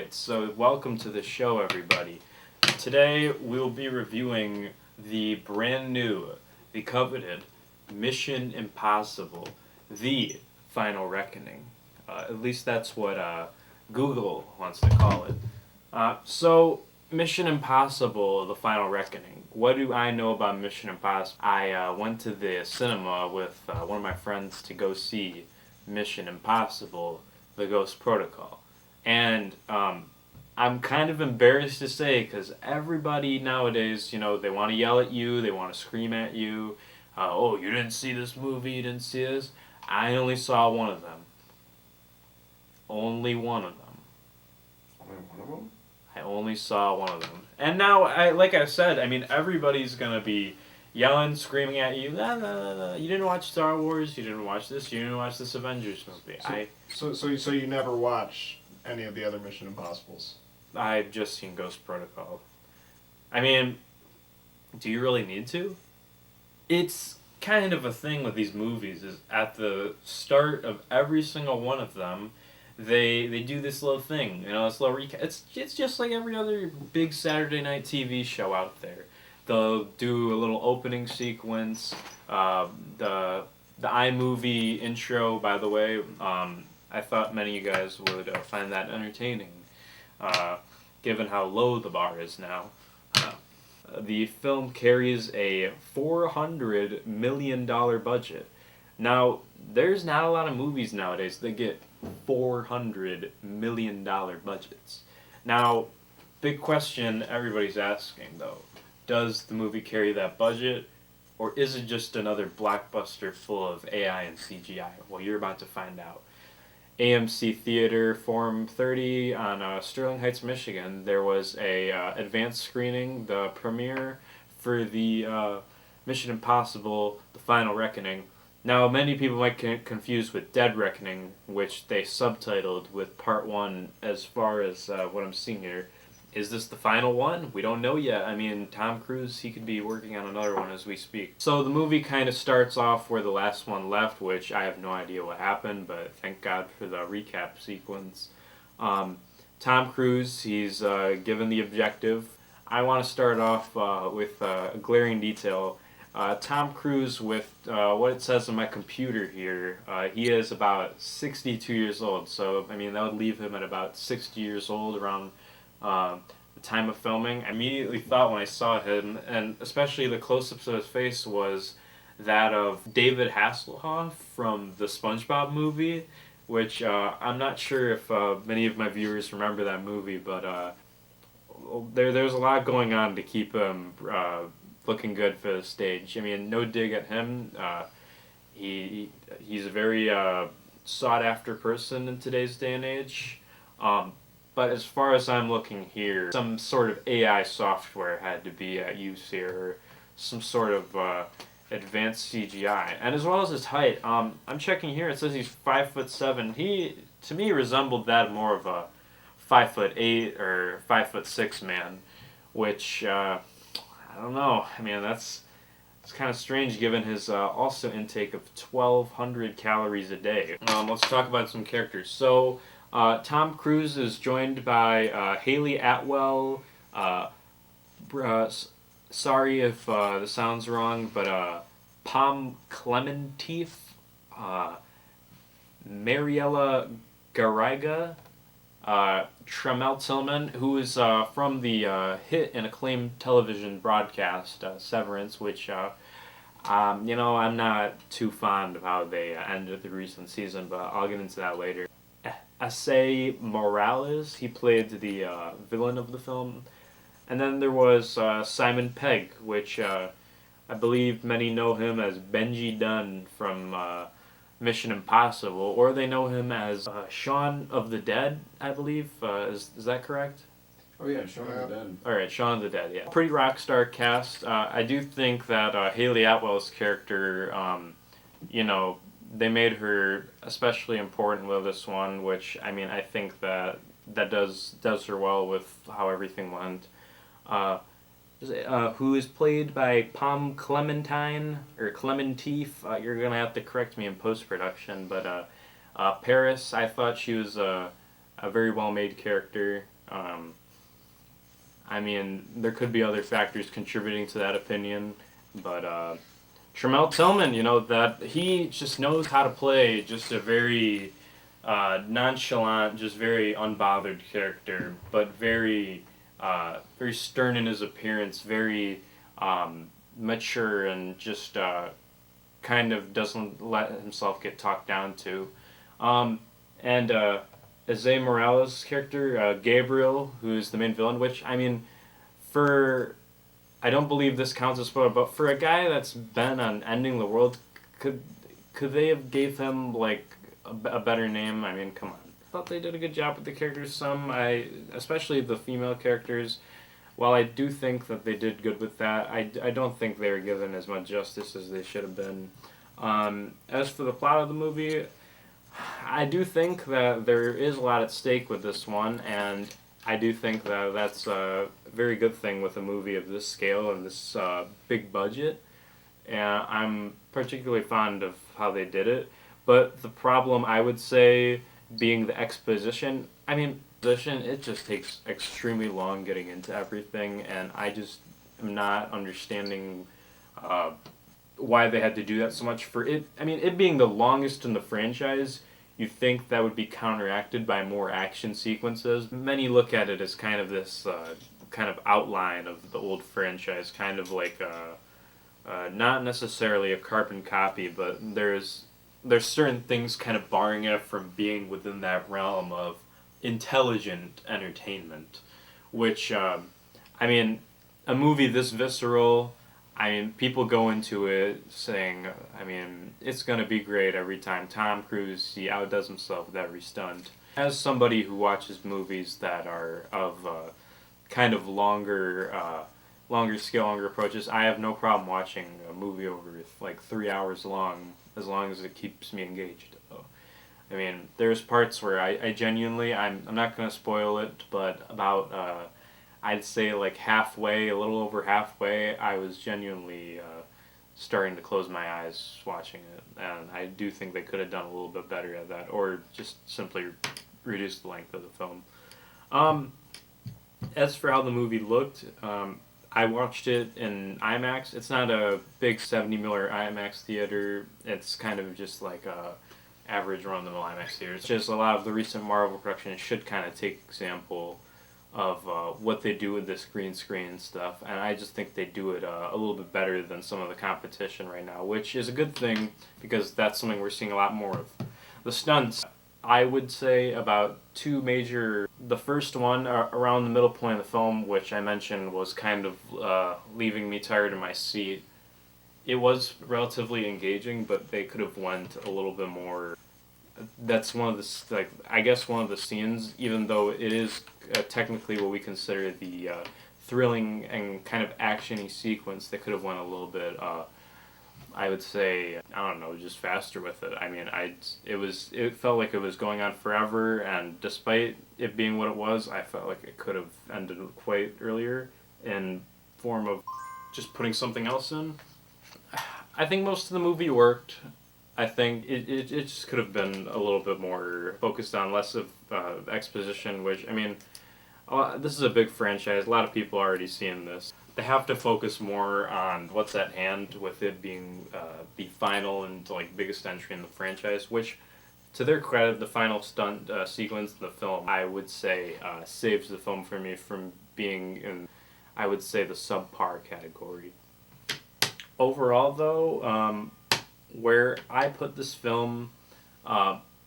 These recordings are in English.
Alright, so welcome to the show, everybody. Today we'll be reviewing the brand new, the coveted Mission Impossible, the Final Reckoning. At least that's what Google wants to call it. So, Mission Impossible, the Final Reckoning. What do I know about Mission Impossible? I went to the cinema with one of my friends to go see Mission Impossible, the Ghost Protocol. And I'm kind of embarrassed to say, because everybody nowadays, they want to yell at you, they want to scream at you. Oh, you didn't see this movie, you didn't see this. I only saw one of them. Only one of them. Only one of them? I only saw one of them. And now, like I said, everybody's going to be yelling, screaming at you. Nah, nah, nah, nah. You didn't watch Star Wars, you didn't watch this, you didn't watch this Avengers movie. So you never watch any of the other Mission Impossibles? I've just seen Ghost Protocol. Do you really need to? It's kind of a thing with these movies, is at the start of every single one of them, they do this little thing, this little recap. It's just like every other big Saturday night TV show out there. They'll do a little opening sequence, the iMovie intro, by the way. I thought many of you guys would find that entertaining, given how low the bar is now. The film carries a $400 million budget. Now, there's not a lot of movies nowadays that get $400 million budgets. Now, big question everybody's asking, though. Does the movie carry that budget, or is it just another blockbuster full of AI and CGI? Well, you're about to find out. AMC Theater Forum 30 on Sterling Heights, Michigan. There was a advanced screening, the premiere for the Mission Impossible, The Final Reckoning. Now, many people might get confused with Dead Reckoning, which they subtitled with Part 1 as far as what I'm seeing here. Is this the final one? We don't know yet. Tom Cruise, he could be working on another one as we speak. So the movie kind of starts off where the last one left, which I have no idea what happened, but thank God for the recap sequence. Tom Cruise, he's given the objective. I want to start off with a glaring detail. Tom Cruise, with what it says on my computer here, he is about 62 years old. So, that would leave him at about 60 years old around the time of filming. I immediately thought when I saw him, and especially the close-ups of his face, was that of David Hasselhoff from the SpongeBob movie, which I'm not sure if many of my viewers remember that movie, but there's a lot going on to keep him looking good for the stage. No dig at him. He's a very sought-after person in today's day and age. But as far as I'm looking here, some sort of AI software had to be used here, or some sort of advanced CGI. And as well as his height, I'm checking here, it says he's 5'7". He, to me, resembled that more of a 5'8" or 5'6" man, which, I don't know. It's kind of strange given his also intake of 1,200 calories a day. Let's talk about some characters. So, Tom Cruise is joined by Haley Atwell. Sorry if the sound's wrong, but Pom Klementif, Mariella Garriga, Tremel Tillman, who is from the hit and acclaimed television broadcast Severance, which I'm not too fond of how they ended the recent season, but I'll get into that later. Asay Morales, he played the villain of the film. And then there was Simon Pegg, which I believe many know him as Benji Dunn from Mission Impossible, or they know him as Shaun of the Dead, I believe. Is that correct? Oh yeah, Shaun of the Dead. Alright, Shaun of the Dead, yeah. Pretty rock star cast. I do think that Haley Atwell's character, they made her especially important with this one, which, I think that does her well with how everything went. Who is played by Pom Clementine, or Clementif. You're going to have to correct me in post-production, but Paris, I thought she was a very well-made character. I mean, there could be other factors contributing to that opinion, but Tramell Tillman, that he just knows how to play just a very nonchalant, just very unbothered character, but very stern in his appearance, very mature, and just kind of doesn't let himself get talked down to. And Isaiah Morales' character, Gabriel, who's the main villain, which, I mean, for I don't believe this counts as spoiler, but for a guy that's been on Ending the World, could they have gave him like a better name? I mean, come on. I thought they did a good job with the characters. Especially the female characters. While I do think that they did good with that, I don't think they were given as much justice as they should have been. As for the plot of the movie, I do think that there is a lot at stake with this one, and I do think that that's a very good thing with a movie of this scale and this big budget. And I'm particularly fond of how they did it. But the problem, I would say, being the exposition. I mean, exposition, it just takes extremely long getting into everything, and I just am not understanding why they had to do that so much for it. I mean, it being the longest in the franchise, you'd think that would be counteracted by more action sequences. Many look at it as kind of this kind of outline of the old franchise, kind of like not necessarily a carbon copy, but there's certain things kind of barring it from being within that realm of intelligent entertainment, which I mean, a movie this visceral. I mean, people go into it saying, I mean, it's going to be great every time. Tom Cruise, he outdoes himself with every stunt. As somebody who watches movies that are of kind of longer scale, longer approaches, I have no problem watching a movie over like 3 hours long, as long as it keeps me engaged. I mean, there's parts where I genuinely, I'm not going to spoil it, but about I'd say like halfway, a little over halfway, I was genuinely starting to close my eyes watching it. And I do think they could have done a little bit better at that, or just simply reduce the length of the film. As for how the movie looked, I watched it in IMAX. It's not a big 70 mm IMAX theater. It's kind of just like a average run-of-the-mill IMAX theater. It's just a lot of the recent Marvel productions should kind of take example of what they do with this green screen stuff, and I just think they do it a little bit better than some of the competition right now, which is a good thing because that's something we're seeing a lot more of. The stunts, I would say about two major. The first one around the middle point of the film, which I mentioned was kind of leaving me tired in my seat. It was relatively engaging, but they could have went a little bit more. That's one of the I guess one of the scenes, even though it is technically what we consider the thrilling and kind of actiony sequence, they could have went a little bit. I would say, I don't know, just faster with it. I mean, it felt like it was going on forever, and despite it being what it was, I felt like it could have ended quite earlier in form of just putting something else in. I think most of the movie worked. I think it just could have been a little bit more focused on less of exposition, which, I mean, this is a big franchise. A lot of people are already seeing this. They have to focus more on what's at hand, with it being the final and like biggest entry in the franchise, which, to their credit, the final stunt sequence in the film, I would say, saves the film for me from being in, I would say, the subpar category. Overall, though, where I put this film,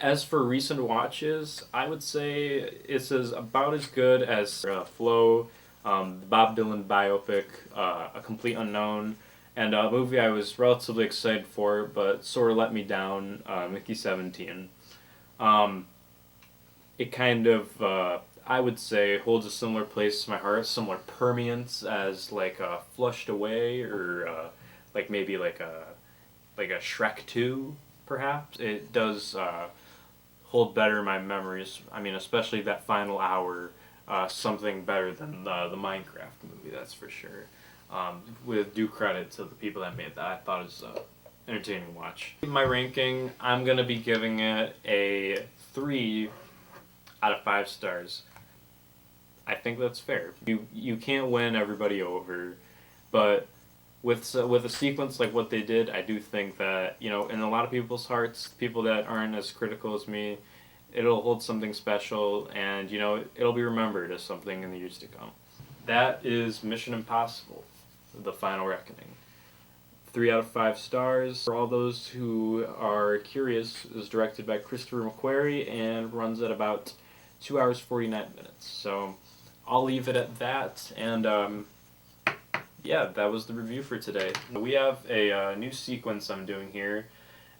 as for recent watches, I would say it's about as good as Flow, the Bob Dylan biopic, A Complete Unknown, and a movie I was relatively excited for, but sort of let me down, Mickey 17. It kind of, I would say, holds a similar place to my heart, similar permeance as like Flushed Away, or like maybe like a Shrek 2, perhaps. It does hold better in my memories. I mean, especially that final hour, something better than the Minecraft movie, that's for sure. With due credit to the people that made that, I thought it was entertaining to watch. My ranking, I'm going to be giving it a 3 out of 5 stars. I think that's fair. You can't win everybody over, but with a sequence like what they did, I do think that, you know, in a lot of people's hearts, people that aren't as critical as me, it'll hold something special, and, you know, it'll be remembered as something in the years to come. That is Mission Impossible: The Final Reckoning. 3 out of 5 stars. For all those who are curious, is directed by Christopher McQuarrie and runs at about 2 hours 49 minutes. So I'll leave it at that, and yeah, that was the review for today. We have a new sequence I'm doing here,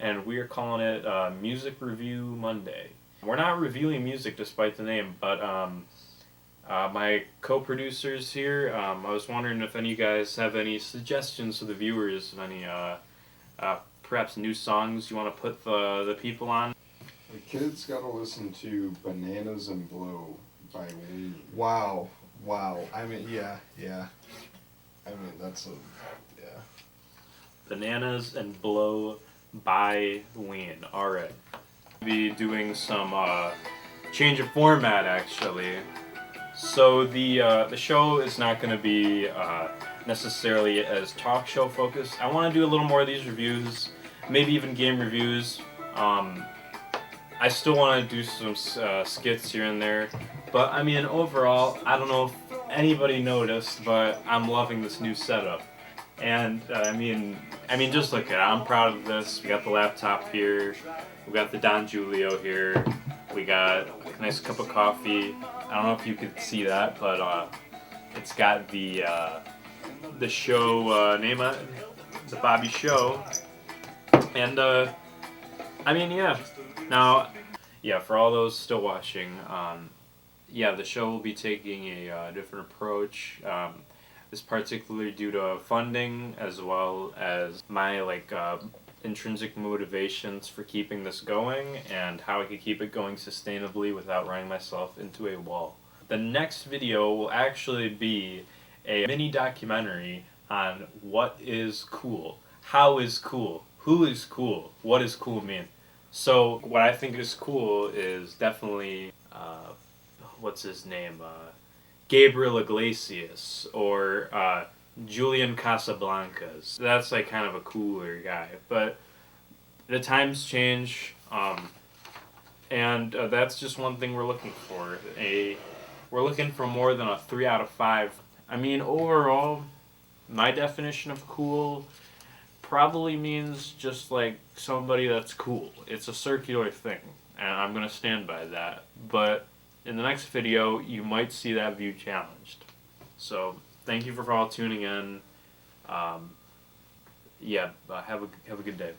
and we are calling it Music Review Monday. We're not reviewing music despite the name, but my co-producers here, I was wondering if any of you guys have any suggestions for the viewers of any perhaps new songs you want to put the people on. The kids gotta listen to Bananas and Blow by Ween. Wow. I mean, yeah. I mean, that's a, yeah. Bananas and Blow by Ween. Alright. Be doing some change of format, actually. So the show is not going to be necessarily as talk show focused. I want to do a little more of these reviews, maybe even game reviews. I still want to do some skits here and there, but I mean overall, I don't know if anybody noticed, but I'm loving this new setup. And I mean just look at it. I'm proud of this. We got the laptop here. We got the Don Julio here. We got a nice cup of coffee. I don't know if you could see that, but it's got the show name on it, The Bobby Show. And I mean, yeah. Now, yeah, for all those still watching, yeah, the show will be taking a different approach. This particularly due to funding, as well as my intrinsic motivations for keeping this going, and how I could keep it going sustainably without running myself into a wall. The next video will actually be a mini documentary on what is cool, how is cool, who is cool, what does cool mean. So what I think is cool is definitely what's his name, Gabriel Iglesias, or Julian Casablancas. That's like kind of a cooler guy, but the times change, and that's just one thing we're looking for. We're looking for more than a 3 out of 5. I mean, overall, my definition of cool probably means just like somebody that's cool. It's a circular thing, and I'm gonna stand by that. But in the next video, you might see that view challenged. So thank you for all tuning in. Yeah, have a good day.